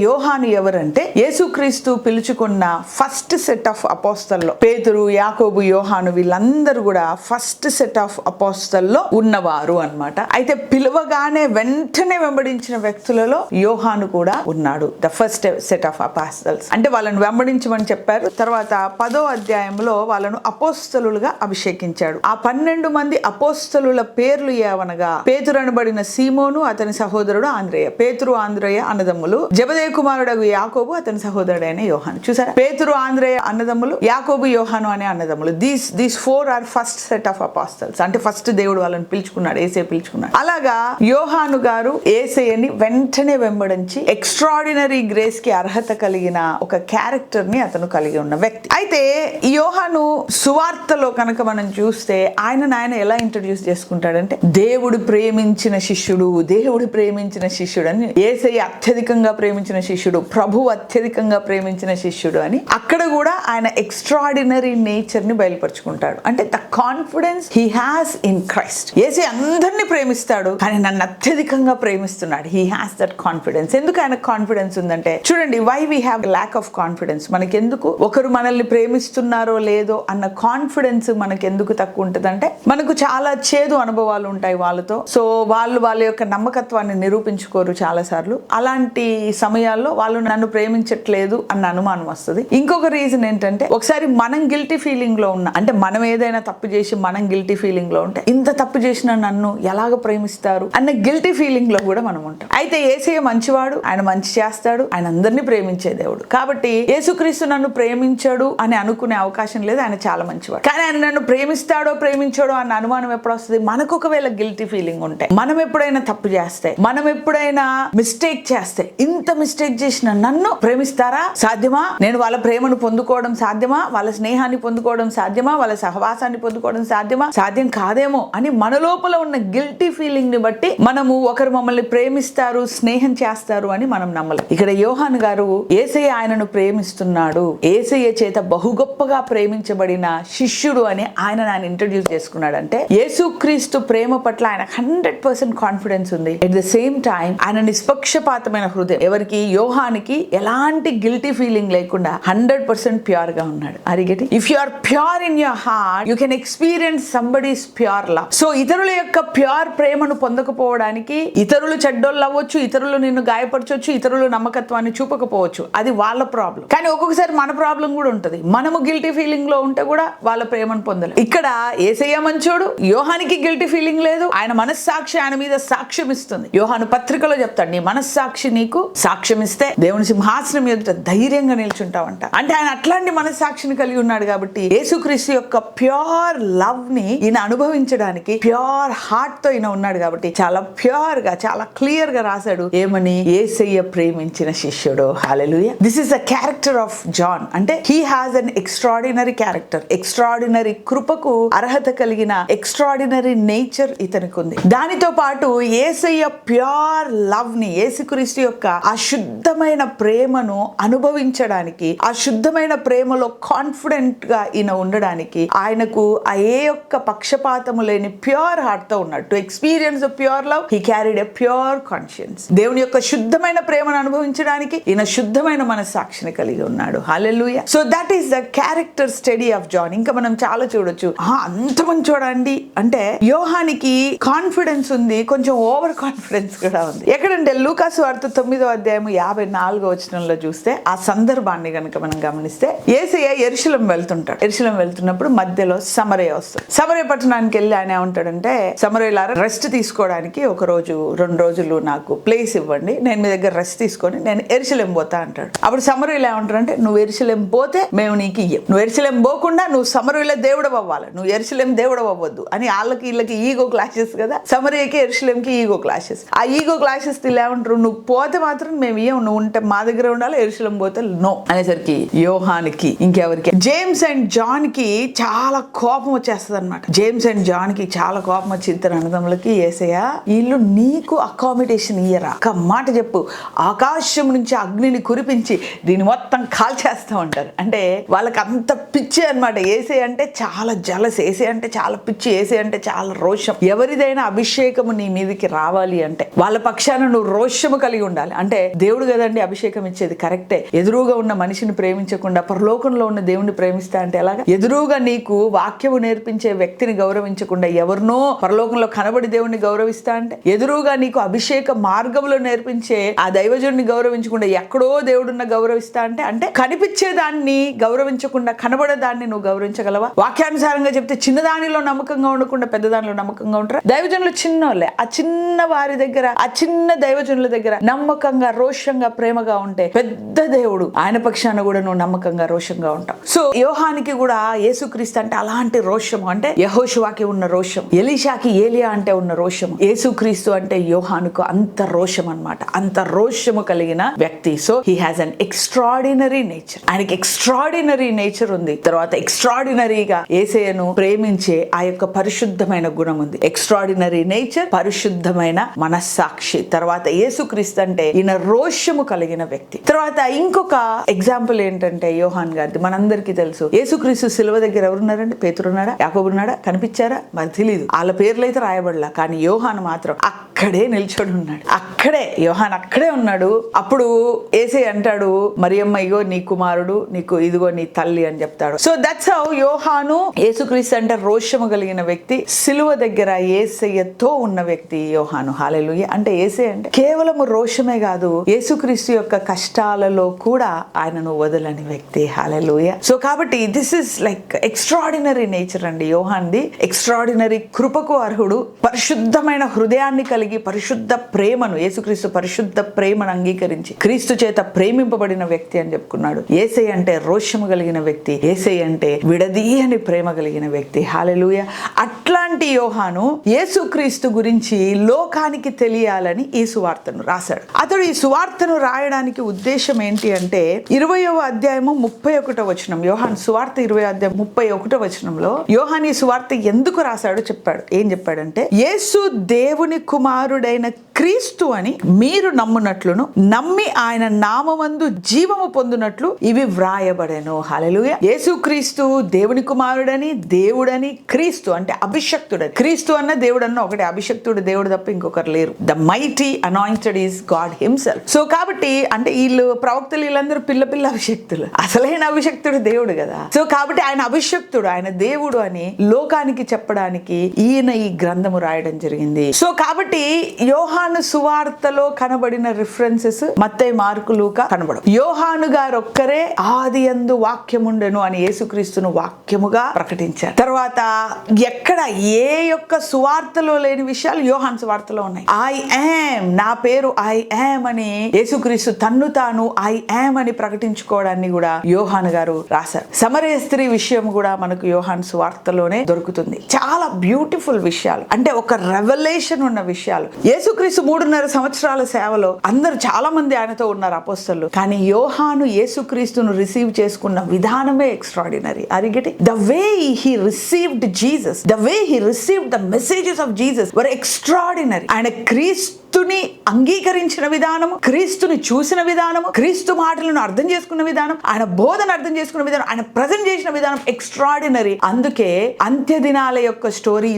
యోహాను ఎవరంటే యేసుక్రీస్తు పిలుచుకున్న ఫస్ట్ సెట్ ఆఫ్ అపోస్తల్లో పేతురు, యాకోబు, యోహాను వీళ్ళందరూ కూడా ఫస్ట్ సెట్ ఆఫ్ అపోస్తల్లో ఉన్నవారు అన్నమాట. అయితే పిలువగానే వెంటనే వెంబడించిన వ్యక్తులలో యోహాను కూడా ఉన్నాడు. The first set of apostles అంటే వాళ్ళని వెంబడించమని చెప్పారు. తర్వాత 10వ అధ్యాయంలో వాళ్ళను అపోస్తలులుగా అభిషేకించాడు. ఆ 12 మంది అపోస్తలుల పేర్లు ఏవనగా పేతురు అనబడిన సీమోను, అతని సహోదరుడు ఆంద్రేయ. పేతురు, ఆంద్రేయ అన్నదమ్ములు. జెబెదయి కుమారుడు యాకోబు, అతని సహోదరుడైన యోహాను. చూసారా, పేతురు, ఆంద్రేయ అన్నదమ్ములు, యాకోబు, యోహాను అనే అన్నదమ్ములు. These 4 are first set of apostles. అంటే ఫస్ట్ దేవుడు వాళ్ళని పిలుచుకున్నాడు, యేసయ్య పిలుచుకున్నాడు. అలాగా యోహాను గారు యేసయ్యని వెంటనే వెంబడించి ఎక్స్ట్రాడినరీ గ్రేస్ కి అర్హత కలిగిన ఒక క్యారెక్టర్ ని అతను కలిగి ఉన్న వ్యక్తి. అయితే ఈ యోహాను సువార్తలో కనుక మనం చూస్తే ఆయన ఎలా ఇంట్రడ్యూస్ చేసుకుంటాడంటే దేవుడు ప్రేమించిన శిష్యుడు, దేవుడు ప్రేమించిన శిష్యుడు అని, యేసయ్య అత్యధికంగా ప్రేమించిన శిష్యుడు, ప్రభు అత్యధికంగా ప్రేమించిన శిష్యుడు అని అక్కడ కూడా ఆయన ఎక్స్ట్రాడినరీ నేచర్ ని బయలుపరుచుకుంటాడు. అంటే the confidence he has in Christ. యేసయ్య అందరినీ ప్రేమిస్తాడు, కానీ నన్ను అత్యధికంగా ప్రేమిస్తున్నాడు. He has that confidence. ఎందుకు ఆయన కాన్ఫిడెన్స్ ఉందంటే, చూడండి, why we have lack of confidence. మనకెందుకు ఒకరు మనల్ని ప్రేమిస్తున్నారో లేదో అన్న కాన్ఫిడెన్స్ మనకెందుకు తక్కువ ఉంటుందంటే, మనకు చాలా చేదు అనుభవాలు ఉంటాయి వాళ్ళతో. సో వాళ్ళు వాళ్ళ యొక్క నమ్మకత్వాన్ని నిరూపించుకోరు చాలా సార్లు. అలాంటి సమయాల్లో వాళ్ళు నన్ను ప్రేమించట్లేదు అన్న అనుమానం వస్తుంది. ఇంకొక రీజన్ ఏంటంటే, ఒకసారి మనం గిల్టీ ఫీలింగ్ లో ఉన్నా, అంటే మనం ఏదైనా తప్పు చేసి మనం గిల్టీ ఫీలింగ్ లో ఉంటే, ఇంత తప్పు చేసిన నన్ను ఎలాగ ప్రేమిస్తారు అన్న గిల్టీ ఫీలింగ్ లో కూడా మనం ఉంటాం. అయితే యేసయ్య మంచివాడు, ఆయన మంచి చేస్తాడు, ఆయన అందరినీ ప్రేమించే దేవుడు. కాబట్టి యేసుక్రీస్తు నన్ను ప్రేమించాడు అని అనుకునే అవకాశం లేదు. ఆయన చాలా మంచివాడు. కానీ ఆయన నన్ను ప్రేమిస్తాడో ప్రేమించాడో అన్న అనుమానం ఎప్పుడు వస్తుంది? మనకు ఒకవేళ గిల్టీ ఫీలింగ్ ఉంటే, మనం ఎప్పుడైనా తప్పు చేస్తే, మనం ఎప్పుడైనా మిస్టేక్ చేస్తే, ఇంత మిస్టేక్ చేసిన నన్ను ప్రేమిస్తారా? సాధ్యమా? నేను వాళ్ళ ప్రేమను పొందుకోవడం సాధ్యమా? వాళ్ళ స్నేహాన్ని పొందుకోవడం సాధ్యమా? వాళ్ళ సహవాసాన్ని పొందుకోవడం సాధ్యమా? సాధ్యం కాదేమో అని మన లోపల ఉన్న గిల్టీ ఫీలింగ్ ని బట్టి మనము ఒకరు మమ్మల్ని ప్రేమిస్తారు, స్నేహం చేస్తారు అని మనం నమ్మలేం. ఇక్కడ యోహాను గారు యేసయ్య ఆయనను ప్రేమిస్తున్నాడు, యేసయ్య చేత బహు గొప్పగా ప్రేమించబడిన శిష్యుడు అని ఆయన ఇంట్రడ్యూస్ చేసుకున్నాడు. అంటే యేసుక్రీస్తు ప్రేమ పట్ల ఆయన 100% కాన్ఫిడెన్స్ ఉంది. ఎట్ ద సేమ్ టైం ఆయన నిష్పక్షపాతమైన హృదయం. ఎవరికి? యోహానికి ఎలాంటి గిల్టీ ఫీలింగ్ లేకుండా 100% ప్యూర్ గా ఉన్నాడు. అరిగేటి, if you are pure in your heart, you can experience somebody's pure love. So ఇతరుల యొక్క ప్యూర్ ప్రేమను పొందకపోవడానికి, ఇతరులు చెడ్డోళ్ళు అవ్వచ్చు, ఇతరులు నిన్ను గాయపరచవచ్చు, ఇతరులు నమ్మకత్వాన్ని చూపకపోవచ్చు, అది వాళ్ళ ప్రాబ్లం. కానీ ఒక్కొక్కసారి మన ప్రాబ్లం కూడా ఉంటుంది. మనము గిల్టీ ఫీలింగ్ లో ఉంటే కూడా వాళ్ళ ప్రేమను పొందలేదు. ఇక్కడ యేసయ్య మంచోడు, యోహానికి గిల్టీ ఫీలింగ్ లేదు. ఆయన మనస్సాక్షి ఆయన మీద సాక్ష్యం ఇస్తుంది. యోహాను పత్రికలో చెప్తాడు, నీ మనస్సాక్షి నీకు సాక్ష్యం ఇస్తే దేవుని సింహాసనం ఎదుట ధైర్యంగా నిల్చుంటావంట. అంటే ఆయన అట్లాంటి మనస్సాక్షిని కలిగి ఉన్నాడు. కాబట్టి యేసుక్రీస్తు యొక్క ప్యూర్ లవ్ ని ఈయన అనుభవించడానికి ప్యూర్ హార్ట్ తో ఈయన ఉన్నాడు. కాబట్టి చాలా ప్యూర్ గా, చాలా క్లియర్ గా రాశాడు. ఏమని? యేసయ్య ప్రేమించిన శిష్యుడు. హల్లెలూయా. This is the character of John. అంటే he has an extraordinary character. Extraordinary కృపకు అర్హత కలిగిన ఎక్స్ట్రాడినరీ నేచర్ ఇతనికి ఉంది. దానితో పాటు యేసయ్య ప్యూర్ లవ్ ని, యేసుక్రీస్తు యొక్క ఆ శుద్ధమైన ప్రేమను అనుభవించడానికి, ఆ శుద్ధమైన ప్రేమలో కాన్ఫిడెంట్ గా ఈయన ఉండడానికి ఆయనకు ఆ ఏ యొక్క పక్షపాతము లేని ప్యూర్ హార్ట్ తో ఉన్నాడు. To experience the pure love he carried a pure conscience. దేవుని యొక్క శుద్ధమైన ప్రేమను అనుభవించడానికి ఈయన శుద్ధమైన మనస్సాక్షిని కలిగి ఉన్నాడు. హల్లెలూయా. So that is the character study of John. ఇంకా మనం చాలా చూడొచ్చు. అంత మంచి చూడండి అంటే యోహానికి కాన్ఫిడెన్స్ ఉంది, కొంచెం ఓవర్ కాన్ఫిడెన్స్ కూడా ఉంది. ఎక్కడంటే లూకాసు వార్త 9వ అధ్యాయము 54వ వచనంలో చూస్తే ఆ సందర్భాన్ని కనుక మనం గమనిస్తే, యేసయ్య యెరూషలేం వెళ్తుంటాడు. యెరూషలేం వెళ్తున్నప్పుడు మధ్యలో సమరయ వస్తుంది. సమరయ పట్టణానికి వెళ్ళి ఆయన ఏమంటాడంటే, సమరయులారా, రెస్ట్ తీసుకోవడానికి ఒక రోజు 2 రోజులు నాకు ప్లేస్ ఇవ్వండి, నేను మీ దగ్గర రెస్ట్ తీసుకొని నేను యెరూషలేం పోతా అంటాడు. అప్పుడు సమరయులు ఏమంటారంటే, నువ్వు యెరూషలేం పోతే మేము నీకు ఇయ్యం, నువ్వు యెరూషలేం పోకుండా నువ్వు సమరయుల దేవుడు అవ్వాలి, నువ్వు యెరూషలేం దేవుడు అవ్వద్దు అని వాళ్ళకి వీళ్ళకి ఈగో క్లాషెస్ కదా. సమరయకి యెరూషలేంకి ఈగో క్లాషెస్. ఆ ఈగో క్లాషెస్ ఏమంటారు, నువ్వు పోతే మాత్రం మేము ఇయ్యం, నువ్వు ఉంటే మా దగ్గర ఉండాలి, యెరూషలేం పోతే నో అనేసరికి యోహానికి, ఇంకెవరికి, జేమ్స్ అండ్ జాన్ కి చాలా కోపం వచ్చేస్తుంది అనమాట. జేమ్స్ అండ్ జాన్ కి చాలా కోపం వచ్చి ఇద్దరు అన్నదమ్ములకి, యేసయ్య వీళ్ళు నీకు అకామిడేషన్ ఇయ్యరా, ఒక మాట చెప్పు, ఆకాశం నుంచి అగ్నిని కురిపించి దీన్ని మొత్తం కాల్చేస్తామంటారు. అంటే వాళ్ళకి అంత పిచ్చి అనమాట. యేసయ్య అంటే చాలా జలస్, యేసయ్య అంటే చాలా పిచ్చి, యేసయ్య అంటే చాలా రోషం. ఎవరిదైనా అభిషేకము నీ మీదకి రావాలి అంటే వాళ్ళ పక్షాన నువ్వు రోషము కలిగి ఉండాలి. అంటే దేవుడు కదండి అభిషేకం ఇచ్చేది, కరెక్టే. ఎదురుగా ఉన్న మనిషిని ప్రేమించకుండా పరలోకంలో ఉన్న దేవుణ్ణి ప్రేమిస్తా అంటే ఎలాగా? ఎదురుగా నీకు వాక్యము నేర్పించే వ్యక్తిని గౌరవించకుండా ఎవరినో పరలోకంలో కనబడి దేవుణ్ణి గౌరవిస్తా అంటే, ఎదురుగా నీకు అభిషేక మార్గంలో నేర్పించే ఆ దైవజుడిని గౌరవించకుండా ఎక్కడో దేవుడున్న గౌరవిస్తా అంటే, అంటే కనిపించేదాన్ని గౌరవించకుండా కనబడేదాన్ని నువ్వు గౌరవించగలవా? వాక్యానుసారంగా చెప్తే చిన్నదానిలో నమ్మకంగా ఉండకుండా పెద్దదానిలో నమ్మకంగా ఉంటారా? దైవజనులు చిన్నోళ్ళే. ఆ చిన్న వారి దగ్గర, ఆ చిన్న దైవజనుల దగ్గర నమ్మకంగా రోషంగా ప్రేమగా ఉంటే పెద్ద దేవుడు ఆయన పక్షాన కూడా నువ్వు నమ్మకంగా రోషంగా ఉంటావు. సో యోహానికి కూడా యేసుక్రీస్తు అంటే అలాంటి రోషము, అంటే యెహోషువాకి ఉన్న రోషం, ఎలీషాకి ఏలియా అంటే ఉన్న రోషము, యేసుక్రీస్తు అంటే యోహానుకు అంత రోషం అన్నమాట. అంత రోషము కలిగిన వ్యక్తి. So he has an extraordinary nature. ఆయనకి ఎక్స్ట్రాడినరీ నేచర్ ఉంది. తర్వాత ఎక్స్ట్రాడినరీగా యేసయ్యను ప్రేమించే ఆ యొక్క పరిశుద్ధమైన గుణం ఉంది. ఎక్స్ట్రాడినరీ నేచర్, పరిశుద్ధమైన మనస్సాక్షి. తర్వాత యేసుక్రీస్తు అంటే ఈయన రోషము కలిగిన వ్యక్తి. తర్వాత ఇంకొక ఎగ్జాంపుల్ ఏంటంటే యోహాన్ గారిది మనందరికీ తెలుసు. యేసుక్రీస్తు సిలువ దగ్గర ఎవరున్నారండి? పేతురు ఉన్నాడా? యాకోబు ఉన్నాడా? కనిపించారా? మరి తెలియదు. వాళ్ళ పేర్లు అయితే రాయబడలా, కానీ యోహాన్ మాత్రం అక్కడే నిల్చొని ఉన్నాడు. అక్కడే యోహాన్ అక్కడే ఉన్నాడు. అప్పుడు యేసయ్య అంటాడు, మరియమ్మ ఇగో నీ కుమారుడు, నీకు ఇదిగో నీ తల్లి అని చెప్తాడు. సో దట్స్ హౌ యోహాను యేసుక్రీస్తు అంటే రోషము కలిగిన వ్యక్తి, సిలువ దగ్గర యేసయ్యతో ఉన్న వ్యక్తి యోహాను. హల్లెలూయా. అంటే యేసయ్య అంటే కేవలం రోషమే కాదు, యేసుక్రీస్తు యొక్క కష్టాలలో కూడా ఆయనను వదలని వ్యక్తి. హల్లెలూయా. సో కాబట్టి this is like extraordinary nature అండి యోహాన్ది. ఎక్స్ట్రాడినరీ కృపకు అర్హుడు, పరిశుద్ధమైన హృదయాన్ని కలిగి పరిశుద్ధ ప్రేమను, యేసుక్రీస్తు పరిశుద్ధ ప్రేమను అంగీకరించి క్రీస్తు చేత ప్రేమింపబడిన వ్యక్తి అని చెప్పుకున్నాడు. యేసయ్య అంటే రోషము కలిగిన వ్యక్తి, యేసయ్య అంటే విడదీయని ప్రేమ కలిగిన వ్యక్తి. హల్లెలూయా. అట్లాంటి యోహాను యేసుక్రీస్తు గురించి లోకానికి తెలియాలని ఈ సువార్తను రాశాడు. అతడు ఈ సువార్తను రాయడానికి ఉద్దేశం ఏంటి అంటే 20వ అధ్యాయము 31వ వచనం, యోహాను సువార్త 20వ అధ్యాయం 31వ వచనంలో యోహాను ఈ సువార్త ఎందుకు రాశాడో చెప్పాడు. ఏం చెప్పాడంటే, యేసు దేవుని కుమారుడైన క్రీస్తు అని మీరు నమ్మునట్లును, నమ్మి ఆయన నామమందు జీవము పొందునట్లు ఇవి వ్రాయబడెను. హల్లెలూయా. యేసుక్రీస్తు దేవుని కుమారుడని, దేవుడని, క్రీస్తు అంటే అభిషక్తుడని. క్రీస్తు అన్న దేవుడు అన్న ఒకటే, అభిషక్తుడు దేవుడు తప్ప ఇంకొకరు లేరు. The mighty anointed is God himself. So కాబట్టి అంటే వీళ్ళు ప్రవక్తలు వీళ్ళందరూ పిల్ల అభిషక్తులు, అసలైన అభిషక్తుడు దేవుడు కదా. సో కాబట్టి ఆయన అభిషక్తుడు, ఆయన దేవుడు అని లోకానికి చెప్పడానికి ఈయన ఈ గ్రంథము రాయడం జరిగింది. సో కాబట్టి యోహాను సువార్తలో కనబడిన రిఫరెన్సెస్ మత్తయి, మార్కు, లూకా కనబడవు. యోహాను గారు ఒక్కరే ఆది యందు వాక్యముండెను అని యేసుక్రీస్తును వాక్యముగా ప్రకటించారు. తర్వాత ఎక్కడ ఏ యొక్క సువార్తలో లేని విషయాలు యోహాను సువార్తలో ఉన్నాయి. ఐ యామ్, నా పేరు ఐ యామ్ అని యేసుక్రీస్తు తన్ను తాను ఐ యామ్ అని ప్రకటించుకోవడాన్ని కూడా యోహాను గారు రాశారు. సమరయ స్త్రీ విషయం కూడా మనకు యోహాను సువార్తలోనే దొరుకుతుంది. చాలా బ్యూటిఫుల్ విషయాలు, అంటే ఒక రెవల్యూషన్ ఉన్న విషయాలు. యేసుక్రీస్తు 3.5 సంవత్సరాల సేవలో అందరూ చాలా మంది ఆయనతో ఉన్నారు అపోస్తలులు, కానీ యోహాను యేసుక్రీస్తును రిసీవ్ చేసుకున్న విధానమే extraordinary. Are you getting? The way he received Jesus, the way he received the messages of Jesus were extraordinary. ఆయన క్రీస్తుని అంగీకరించిన విధానము, క్రీస్తుని చూసిన విధానము, క్రీస్తు మాటలను అర్థం చేసుకున్న విధానం, ఆయన బోధన అర్థం చేసుకున్న విధానం, ఆయన ప్రజెంట్ చేసిన విధానం ఎక్స్ట్రాడినరీ. అందుకే అంత్య దినాల యొక్క స్టోరీ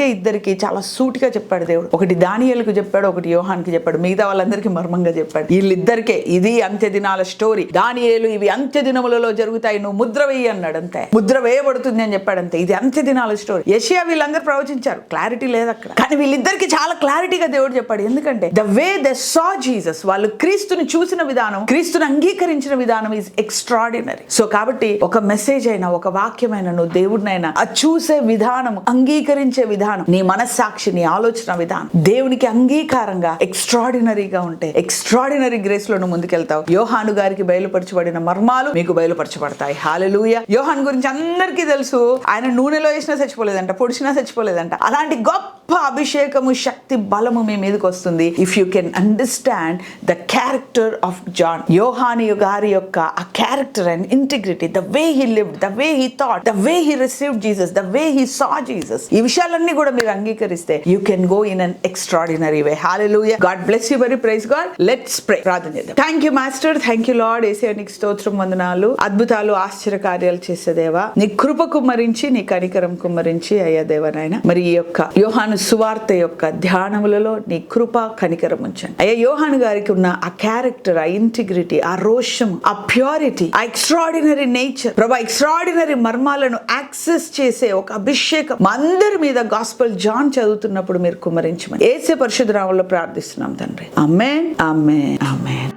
ఇద్దరికి చాలా సూటిగా చెప్పాడు దేవుడు. ఒకటి దానియేలుకు చెప్పాడు, ఒకటి యోహాన్కి చెప్పాడు, మిగతా వాళ్ళందరికీ మర్మంగా చెప్పాడు. వీళ్ళిద్దరికే ఇది అంత్య దినాల స్టోరీ. దానియేలు ఇవి అంత్య దినములలో జరుగుతాయి, నువ్వు ముద్ర వేయి అన్నాడు, అంతే. ముద్ర వేయబడుతుంది అని చెప్పాడు, అంతే. ఇది అంత్య దినాల స్టోరీ. యెషయా వీళ్ళందరూ ప్రవచించారు, క్లారిటీ లేదు అక్కడ, కానీ వీళ్ళిద్దరికి చాలా క్లారిటీగా దేవుడు చెప్పాడు. ఎందుకంటే the way they saw Jesus, వాళ్ళు క్రీస్తుని చూసిన విధానం, క్రీస్తుని అంగీకరించిన విధానం ఈజ్ ఎక్స్ట్రాడినరీ. సో కాబట్టి ఒక మెసేజ్ అయినా, ఒక వాక్యమైనా, నువ్వు దేవుడినైనా ఆ చూసే విధానం, అంగీకరించే విధానం, నీ మనస్సాక్షి, నీ ఆలోచన విధానం దేవునికి అంగీకారంగా ఎక్స్ట్రాడినరీగా ఉంటే ఎక్స్ట్రాడినరీ గ్రేస్ లో నువ్వు ముందుకెళ్తావు. యోహాను గారికి బయలుపరచబడిన మర్మాలు మీకు బయలుపరచబడతాయి. హల్లెలూయా. యోహాను గురించి అందరికీ తెలుసు, ఆయన నూనెలో వేసినా చచ్చిపోలేదంట, పొడిచినా చచ్చిపోలేదంట. అలాంటి గొప్ప అభిషేకము, శక్తి, బలము మీ మీదకి వస్తుంది if you can understand the character of John. యోహాను గారి యొక్క ఆ character and integrity, the way he lived, the way he thought, the way he received Jesus, the way he saw Jesus. ఈ విషయాలన్నీ కూడా మీరు అంగీకరిస్తే you can go in an extraordinary way. హల్లెలూయా. God bless you very. Praise God. Let's pray. ప్రార్థన చేద్దాం. Thank you master, thank you Lord. యేసయ్య నీకు స్తోత్రం, వందనాలు. అద్భుతాలు, ఆశ్చర్య కార్యాలు చేసే దేవా, నీ కృప కుమ్మరించి, నీ కనికరం కుమ్మరించి అయ్యా దేవా నాయన, మరి ఈ యొక్క యోహాను సువార్త యొక్క ధ్యానములలో నీ కృప, కనికరం ఉంచండి అయ్యా. యోహాను గారికి ఉన్న ఆ క్యారెక్టర్, ఆ ఇంటిగ్రిటీ, ఆ రోషం, ఆ ప్యూరిటీ, ఆ ఎక్స్ట్రాడినరీ నేచర్ ప్రభా, ఎక్స్ట్రాడినరీ మర్మాలను యాక్సెస్ చేసే ఒక అభిషేకం అందరి మీద గాస్పెల్ జాన్ చదువుతున్నప్పుడు మీరు కుమ్మరించమని యేసు పరిశుద్ధ నామములో ప్రార్థిస్తున్నాం తండ్రి. ఆమేన్, ఆమేన్, ఆమేన్.